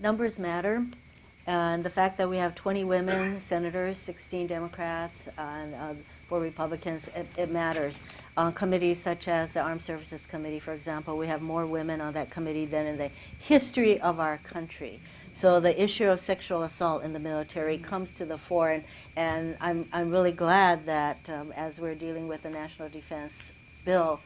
numbers matter. And the fact that we have 20 women senators, 16 Democrats, and 4 Republicans, it matters. On committees such as the Armed Services Committee, for example, we have more women on that committee than in the history of our country. So the issue of sexual assault in the military comes to the fore, and I'm really glad that as we're dealing with the National Defense Bill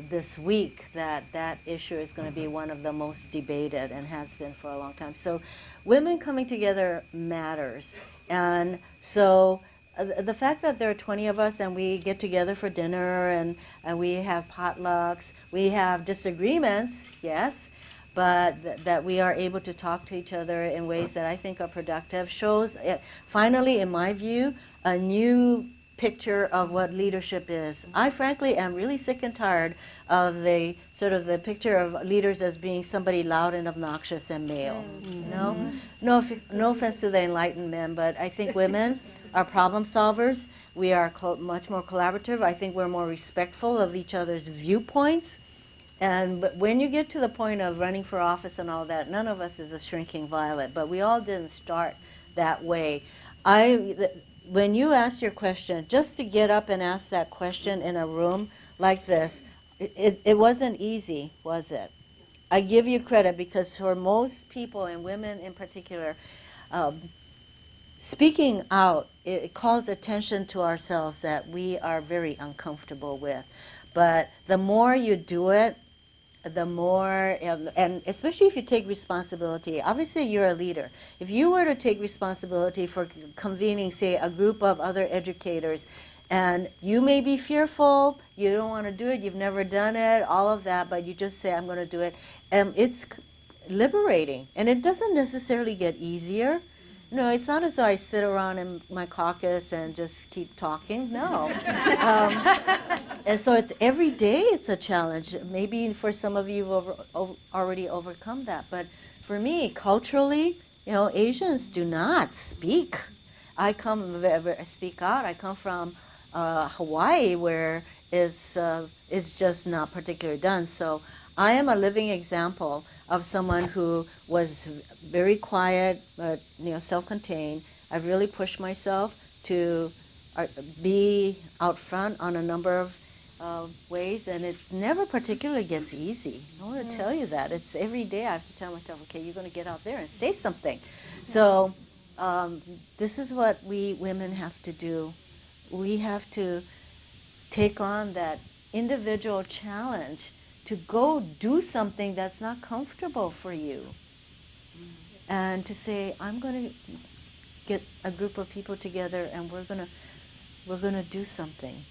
this week, that issue is going to be one of the most debated and has been for a long time. So women coming together matters. And so the fact that there are 20 of us and we get together for dinner and we have potlucks, we have disagreements, yes, but that we are able to talk to each other in ways that I think are productive shows, finally, in my view, a new picture of what leadership is. I frankly am really sick and tired of the sort of the picture of leaders as being somebody loud and obnoxious and male. You know, no offense to the enlightened men, but I think women are problem solvers. We are much more collaborative. I think we're more respectful of each other's viewpoints. But when you get to the point of running for office and all that, none of us is a shrinking violet, but we all didn't start that way. When you ask your question, just to get up and ask that question in a room like this, it wasn't easy, was it? I give you credit because for most people, and women in particular, speaking out, it calls attention to ourselves that we are very uncomfortable with. But the more you do it, the more, and especially if you take responsibility, obviously you're a leader. If you were to take responsibility for convening, say, a group of other educators, and you may be fearful, you don't want to do it, you've never done it, all of that, but you just say, I'm going to do it, and it's liberating. And it doesn't necessarily get easier. No, it's not as though I sit around in my caucus and just keep talking. No. And so it's every day it's a challenge. Maybe for some of you you've already overcome that. But for me, culturally, Asians do not speak. I speak out. I come from Hawaii, where it's just not particularly done. So I am a living example of someone who was very quiet, but self-contained. I've really pushed myself to be out front on a number of ways, and it never particularly gets easy. I want to tell you that. It's every day I have to tell myself, okay, you're going to get out there and say something. So this is what we women have to do. We have to take on that individual challenge to go do something that's not comfortable for you. And to say, I'm going to get a group of people together and we're going to do something.